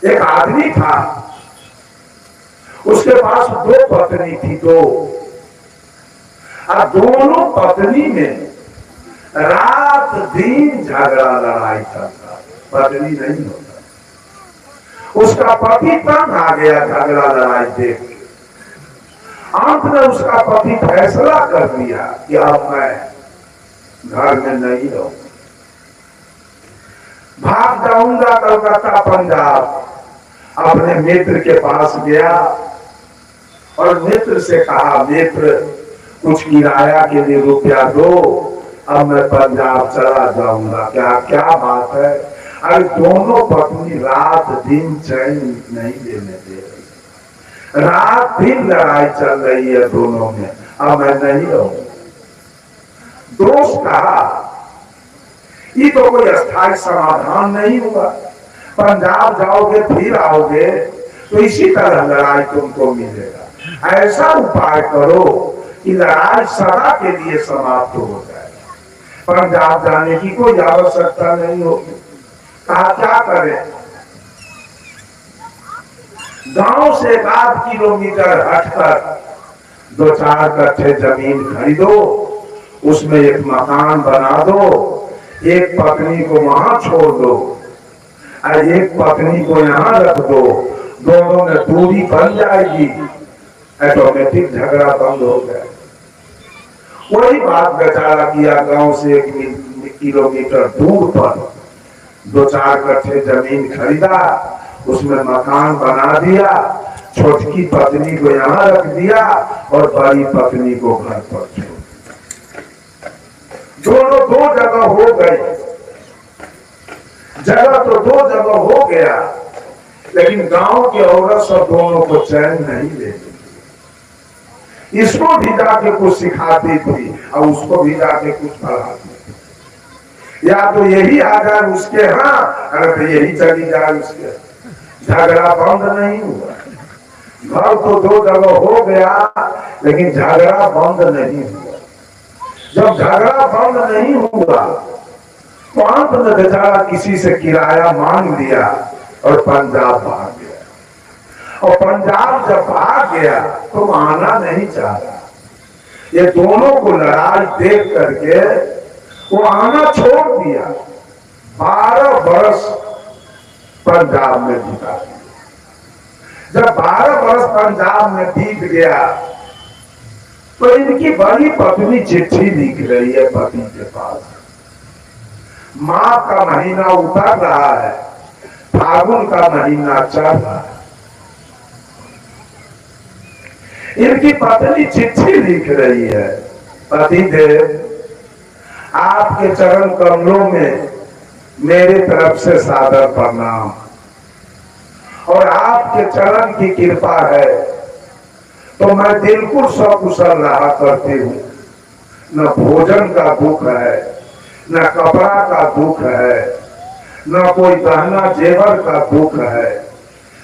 एक आदमी था, उसके पास दो पत्नी थी, दो, और दोनों पत्नी में रात दिन झगड़ा लड़ाई चलता, पत्नी नहीं होता। उसका पति तंग आ गया झगड़ा लड़ाई देख के। अंत में उसका पति फैसला कर दिया कि अब मैं घर में नहीं रहूंगा, भाग जाऊंगा कलकत्ता पंजाब। अपने मित्र के पास गया और मित्र से कहा, मित्र कुछ किराया के लिए रुपया दो, अब मैं पंजाब चला जाऊंगा। क्या क्या बात है? अरे दोनों पत्नी रात दिन चैन नहीं लेने दे रही, रात दिन लड़ाई चल रही है दोनों में, अब मैं नहीं रहूंगा। दोस्त कहा, ये तो कोई स्थायी समाधान नहीं हुआ, पंजाब जाओगे फिर आओगे तो इसी तरह लड़ाई तुमको मिलेगा। ऐसा उपाय करो कि लड़ाई सदा के लिए समाप्त हो जाए, पंजाब जाने की कोई आवश्यकता नहीं होगी। कहा क्या करें? गांव से 1 किलोमीटर हटकर 2-4 कट्ठे जमीन खरीदो, उसमें एक मकान बना दो, एक पत्नी को वहां छोड़ दो और एक पत्नी को यहां रख दो, दोनों में दूरी बन जाएगी, ऑटोमेटिक झगड़ा बंद हो गया। वही बात बेचारा किया, गांव से 1 किलोमीटर दूर पर 2-4 कट्ठे जमीन खरीदा, उसमें मकान बना दिया, छोटकी पत्नी को यहां रख दिया और बड़ी पत्नी को घर पर छोड़। दोनों 2 जगह हो गई, जगह तो 2 जगह हो गया, लेकिन गांव की औरत सब दोनों को चैन नहीं देती। इसको भी जाके कुछ सिखाती थी और उसको भी जाके कुछ पढ़ाती थी। या तो यही आ जाए उसके यहाँ, अरे तो यही चली जाए उसके। झगड़ा बंद नहीं हुआ, घर तो 2 जगह हो गया, लेकिन झगड़ा बंद नहीं हुआ। जब झगड़ा बंद नहीं हुआ तो अंत में बेचारा किसी से किराया मांग लिया और पंजाब भाग गया। और पंजाब जब भाग गया तो आना नहीं चाह रहा। ये दोनों को लड़ाई देख करके वो आना छोड़ दिया। 12 वर्ष पंजाब में बिता दिया। जब 12 वर्ष पंजाब में बीत गया तो इनकी बड़ी पत्नी चिट्ठी लिख रही है पति के पास। माघ का महीना उतर रहा है, फागुन का महीना चल रहा है। इनकी पत्नी चिट्ठी लिख रही है, पतिदेव आपके चरण कमलों में मेरे तरफ से सादर प्रणाम, और आपके चरण की कृपा है तो मैं बिल्कुल सकुशल रहा करती हूँ। न भोजन का दुख है, न कपड़ा का दुख है, न कोई गहना जेवर का दुख है,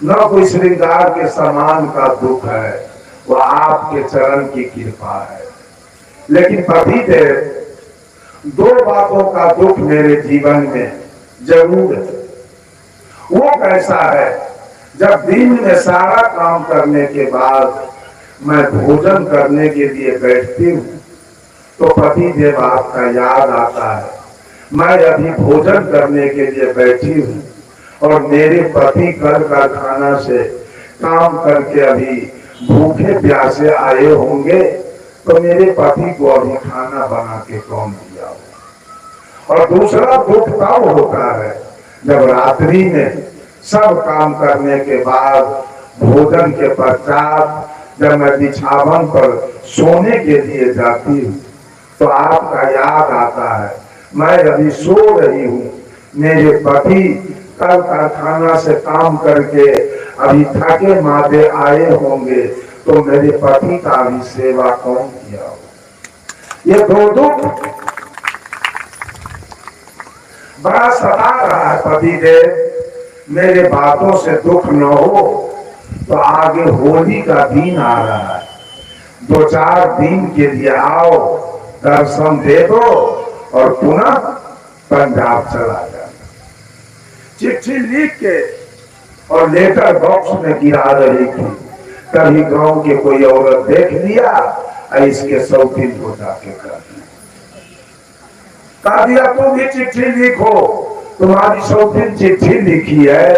न कोई श्रृंगार के सामान का दुख है, वह आपके चरण की कृपा है। लेकिन पतिदेव 2 बातों का दुख मेरे जीवन में जरूर है। वो कैसा है? जब दिन में सारा काम करने के बाद मैं भोजन करने के लिए बैठती हूँ तो पति देव आपका याद आता है। मैं अभी भोजन करने के लिए बैठी हूँ और मेरे पति कल कारखाना से काम करके अभी भूखे प्यासे आए होंगे, तो मेरे पति को अभी खाना बना के कौन दिया हो। और दूसरा दुख तब होता है जब रात्रि में सब काम करने के बाद भोजन के पश्चात जब मैं बिछावन पर सोने के लिए जाती हूँ तो आपका याद आता है। मैं अभी सो रही हूँ, मेरे पति कल कारखाना से काम करके अभी थके मादे आए होंगे, तो मेरे पति का भी सेवा कौन किया हो। ये 2 दुख बड़ा सता रहा है। पति देव मेरे बातों से दुख न हो तो आगे होली का दिन आ रहा है, 2-4 दिन के लिए आओ, दर्शन दे दो और पुनः पंजाब चला जाए। चिट्ठी लिख के और लेटर बॉक्स में गिरा रही थी। कभी गांव के कोई औरत देख लिया और इसके शौकीन को जाके कर कहा दिया तुम भी चिट्ठी लिखो, तुम्हारी शौकीन चिट्ठी लिखी है।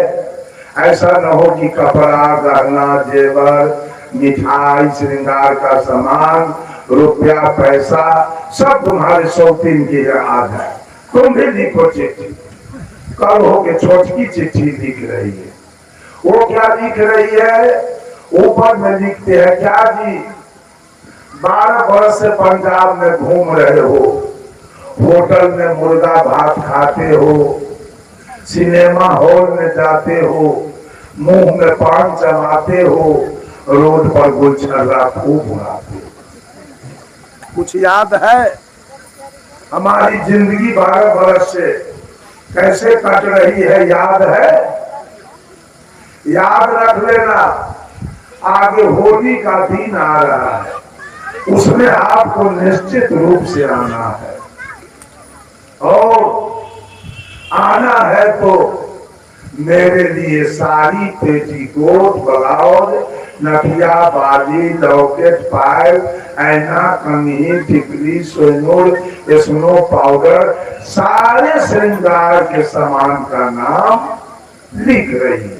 ऐसा न हो कि कपड़ा गहना जेवर मिठाई श्रृंगार का सामान रुपया पैसा सब तुम्हारे शौकीन की याद है, तुम भी लिखो चिट्ठी। कल हो के छोटकी चिट्ठी लिख रही है। वो क्या लिख रही है, ऊपर में लिखते हैं क्या जी 12 वर्ष से पंजाब में घूम रहे हो, होटल में मुर्गा भात खाते हो, सिनेमा हॉल में जाते हो, मुंह में पान जमाते हो, रोड पर गुलछर्रा खूब उड़ाते हो। कुछ याद है हमारी जिंदगी 12 वर्ष से कैसे कट रही है, याद है? याद रख लेना, आगे होली का दिन आ रहा है, उसमें आपको निश्चित रूप से आना है। और आना है तो मेरे लिए साड़ी पेटीकोट ब्लाउज नथिया बाली लॉकेट पायल ऐना कंघी टिकली सोनूर स्नो पाउडर सारे श्रृंगार के सामान का नाम लिख रही है।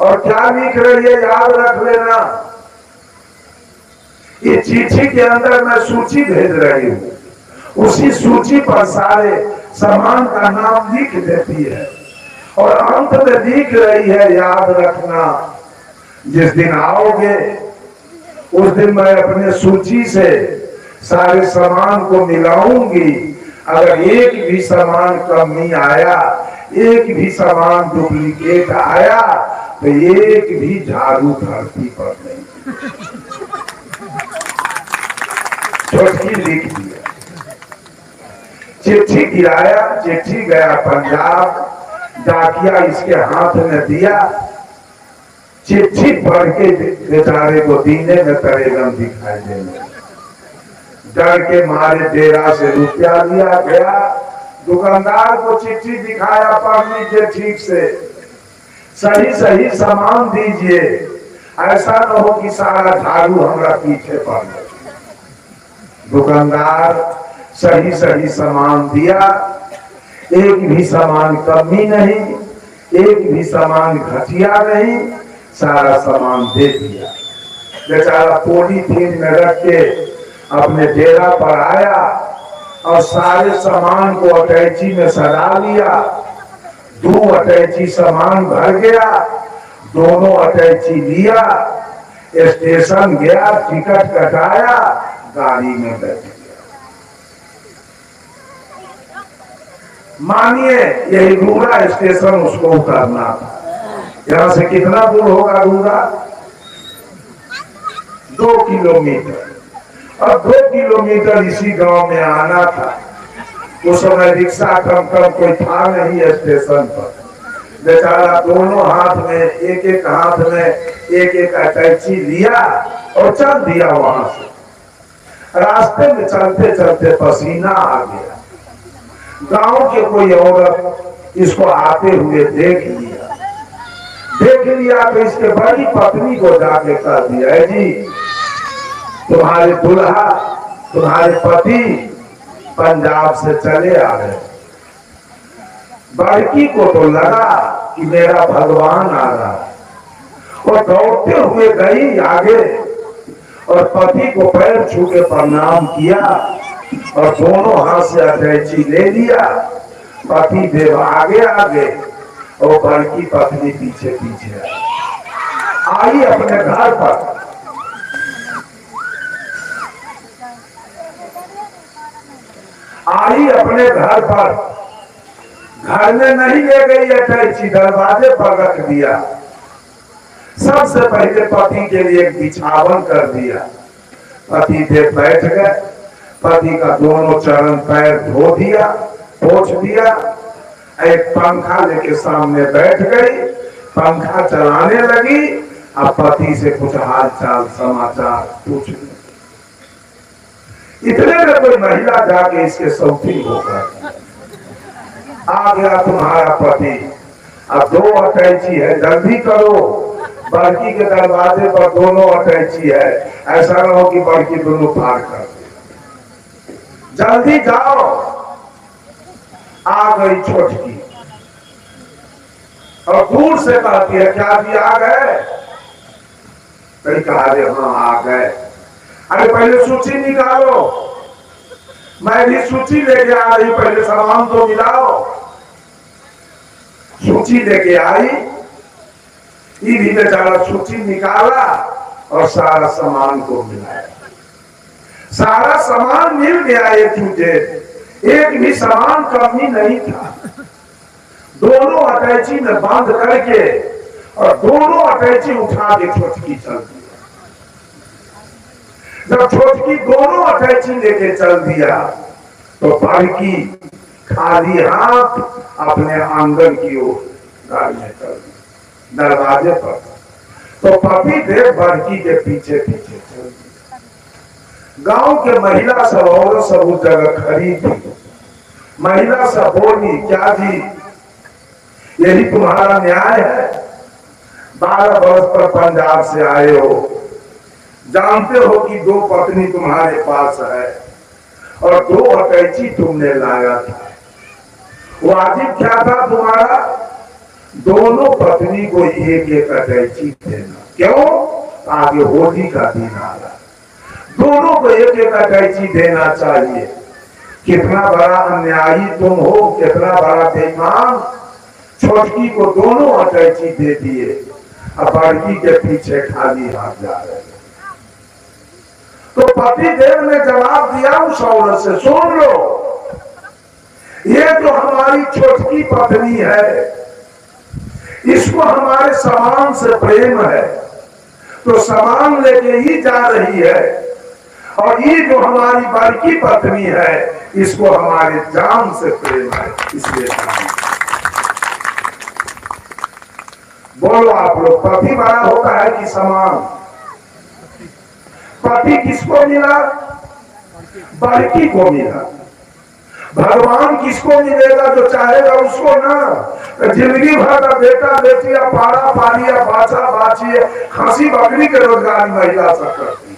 और क्या लिख रही है याद रख लेना, ये चिट्ठी के अंदर मैं सूची भेज रही हूँ, उसी सूची पर सारे सामान का नाम लिख देती है। और अंत में लिख रही है याद रखना, जिस दिन आओगे उस दिन मैं अपने सूची से सारे सामान को मिलाऊंगी। अगर एक भी सामान कमी आया, एक भी सामान डुप्लीकेट आया तो एक भी झाड़ू धरती पर नहीं। छोटकी लिख दिया, चिट्ठी गिराया, चिट्ठी गया पंजाब, डाकिया इसके हाथ में दिया, चिट्ठी पढ़ के बेचारे को दीने में तरेगम दिखाई देने। डर के मारे डेरा से रुपया लिया गया, दुकानदार को चिट्ठी दिखाया, पढ़ लीजिए ठीक से, सही सही सामान दीजिए, ऐसा न हो कि सारा झाड़ू हमारा पीछे पड़ जाए। दुकानदार सही सही सामान दिया, एक भी सामान कमी नहीं, एक भी सामान घटिया नहीं, सारा सामान दे दिया। बेचारा पॉलीथीन में रख के अपने डेरा पर आया और सारे सामान को अटैची में सजा लिया। 2 अटैची सामान भर गया, दोनों अटैची लिया, स्टेशन गया, टिकट कटाया, गाड़ी में बैठ गया। मानिए यही रूड़ा स्टेशन उसको उतरना था। यहां से कितना दूर होगा रूड़ा? 2 किलोमीटर। और 2 किलोमीटर इसी गांव में आना था। उस समय रिक्शा कम कोई था नहीं स्टेशन पर। बेचारा दोनों हाथ में एक हाथ में एक अटैची लिया और चल दिया। वहां से रास्ते में चलते चलते पसीना आ गया। गांव के कोई औरत इसको आते हुए देख लिया तो इसके बड़ी पत्नी को जाके कह दिया, है जी तुम्हारे दुल्हा तुम्हारे पति पंजाब से चले आ रहे। बड़की को तो लगा कि मेरा भगवान आ रहा है, और दौड़ते हुए गई आगे और पति को पैर छू के प्रणाम किया और दोनों हाथ से अटैची ले लिया। पति देव आगे आगे और बड़की पत्नी पीछे पीछे आई। अपने घर पर आई, अपने घर पर घर में नहीं ले गई अटैची, दरवाजे पर रख दिया। सबसे पहले पति के लिए एक बिछावन कर दिया। पति देव बैठ गए, पति का दोनों चरण पैर धो दिया, पोंछ दिया। एक पंखा लेके सामने बैठ गई, पंखा चलाने लगी। अब पति से कुछ हाल चाल समाचार पूछ लिया। इतने में कोई महिला जाके इसके शौकीन हो गए। आ गया तुम्हारा पति, अब 2 अटैची है, जल्दी करो। बड़की के दरवाजे पर दोनों अटैची है, ऐसा ना हो कि बड़की दोनों पार कर दे। जल्दी जाओ। आ गई छोटकी और दूर से कहती है, क्या जी आ गए? कहीं कहा, अरे हाँ आ गए। अरे पहले सूची निकालो, मैं भी सूची लेके आ रही, पहले सामान तो मिलाओ। सूची लेके आई, ये भी बेचारा सूची निकाला और सारा सामान को मिलाया। सारा सामान मिल गया एक मुझे, एक भी सामान कमी नहीं था। दोनों अटैची में बांध करके और दोनों अटैची उठा के छोटकी चल दी। जब छोटकी दोनों अटैची लेके चल दिया तो बड़की खाली हाथ अपने आंगन की ओर घर में चल दी, दरवाजे पर। तो पति देव बड़की के पीछे पीछे चल दी। गांव के महिला सब और सब उस जगह खड़ी थी। महिला सब बोली, क्या जी यही तुम्हारा न्याय है? 12 वर्ष पर पंजाब से आए हो, जानते हो कि 2 पत्नी तुम्हारे पास है और 2 अटैची तुमने लाया था। वाजिब क्या था तुम्हारा? दोनों पत्नी को एक एक अटैची देना। क्यों? आगे होली का दिन आ रहा, दोनों को एक एक अटैची देना चाहिए। कितना बड़ा अन्यायी तुम हो, कितना बड़ा बेईमान। छोटकी को दोनों अटैची दे दिए, अब बड़की के पीछे खाली हाथ जा रहे। तो पति देव ने जवाब दिया उस औरत से, सुन लो, ये जो हमारी छोटकी पत्नी है, इसको हमारे सामान से प्रेम है, तो सामान लेके ही जा रही है। और ये जो हमारी बड़की पत्नी है, इसको हमारे जान से प्रेम है, इसलिए। बोलो आप लोग, पति बड़ा होता है कि सामान? पति किसको मिला? बड़की को मिला। भगवान किसको मिलेगा? जो चाहेगा उसको ना। जिंदगी भर का बेटा बेटी या पारा पाली या बाछा बाछी, खसी बकरी के रोजगार महिला सब करती है।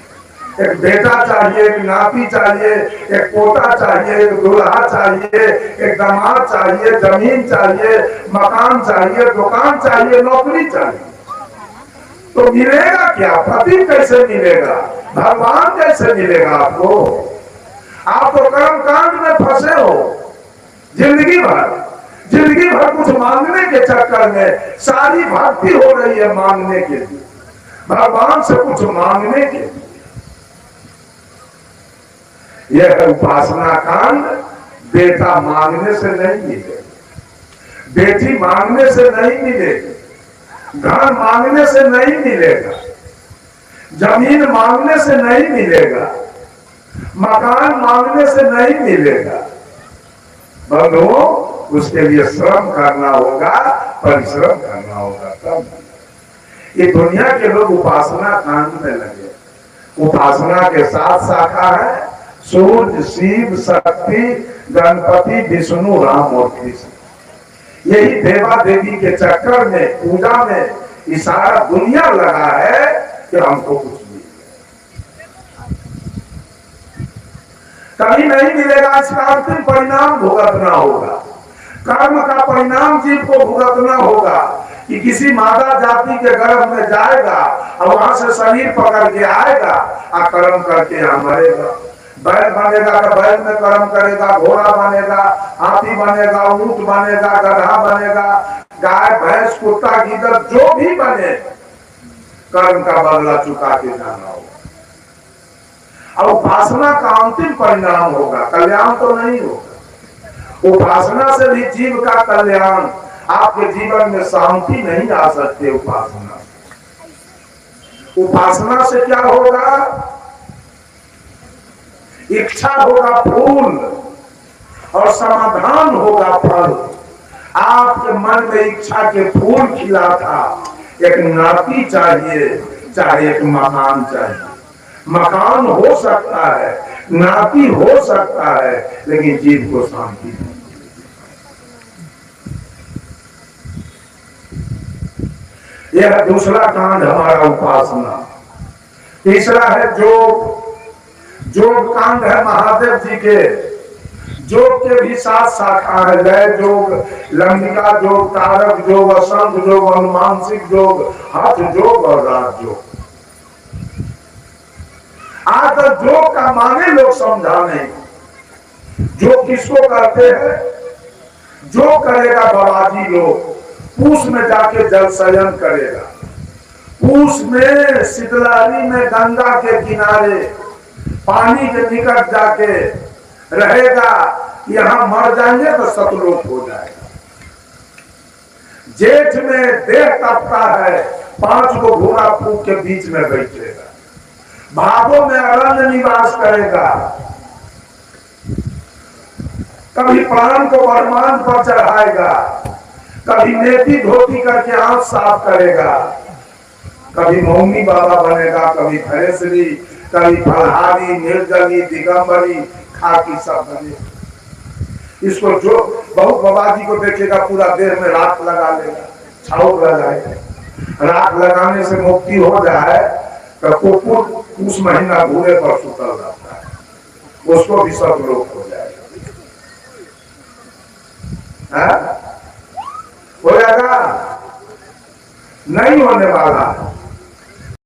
एक बेटा चाहिए, एक नाती चाहिए, एक पोता चाहिए, एक दूल्हा चाहिए, एक दामाद चाहिए, जमीन चाहिए, मकान चाहिए, दुकान चाहिए, नौकरी चाहिए। तो मिलेगा क्या? पति कैसे मिलेगा? भगवान कैसे मिलेगा आपको? आप तो कर्म कांड में फंसे हो। जिंदगी भर कुछ मांगने के चक्कर में सारी भक्ति हो रही है, मांगने के लिए, भगवान से कुछ मांगने के लिए। यह है उपासना कांड। बेटा मांगने से नहीं मिलेगा, बेटी मांगने से नहीं मिलेगी, घर मांगने से नहीं मिलेगा, जमीन मांगने से नहीं मिलेगा, मकान मांगने से नहीं मिलेगा। बंधुओं, उसके लिए श्रम करना होगा, परिश्रम करना होगा, तब। ये दुनिया के लोग उपासना कांड में लगे। उपासना के 7 शाखा है, सूर्य, शिव, शक्ति, गणपति, विष्णु, राम और कृष्ण। यही देवा देवी के चक्कर में, पूजा में ये सारा दुनिया लगा है कि हमको कुछ मिले। कभी नहीं मिलेगा, इसका अंतिम परिणाम भुगतना होगा। कर्म का परिणाम जीव को भुगतना होगा कि किसी मादा जाति के गर्भ में जाएगा और वहां से शरीर पकड़ के आएगा और कर्म करके यहाँ मरेगा। बैल बनेगा तो बैल में कर्म करेगा, घोड़ा बनेगा, हाथी बनेगा, ऊंट बनेगा, गधा बनेगा, गाय भैंस कुत्ता गीदड़ जो भी बने, कर्म का बदला चुका के जाना होगा। और उपासना का अंतिम परिणाम होगा, कल्याण तो नहीं होगा। उपासना से भी जीव का कल्याण, आपके जीवन में शांति नहीं आ सकती। उपासना से क्या होगा? इच्छा होगा फूल और समाधान होगा फल। आपके मन में इच्छा के फूल खिला था, एक नाती चाहिए, चाहे एक मकान चाहिए। मकान हो सकता है, नाती हो सकता है, लेकिन जीव को शांति नहीं। यह दूसरा कांड हमारा उपासना। तीसरा है योग। योग कांड है महादेव जी के। योग के भी 7 शाखा है, लय योग, लंगिका योग, कारक योग, असंग योग, अनुमानसिक योग, हठ योग और राज योग। आज तक योग का माने लोग समझा नहीं। जो किसको कहते हैं? जो करेगा बाबाजी लोग, पूस में जाके जल शयन करेगा, पूस में शीतलहरी में गंगा के किनारे पानी के निकट जाके रहेगा। यहां मर जाएंगे तो सतलोक हो जाएगा। जेठ में देह तपता है, 5 को घोड़ा फूक के बीच में बैठेगा। भादों में अरण्य निवास करेगा। कभी प्राण को बरमान पर चढ़ाएगा, कभी नेति धोती करके आंख साफ करेगा, कभी मौनी बाबा बनेगा, कभी भैंसरी, कभी फलहारी, निर्जली, दिगंबरी, खाकी सब बनेगा। इसको जो बहुत बाबा जी को देखेगा पूरा देह में राख लगा लेगा, छाव लगाएगा। राख लगाने से मुक्ति हो जाए तो कुकुर उस महीना भूरे पर सुतल रहता है, उसको भी सब लोग हो जाएगा। हो जाएगा? नहीं होने वाला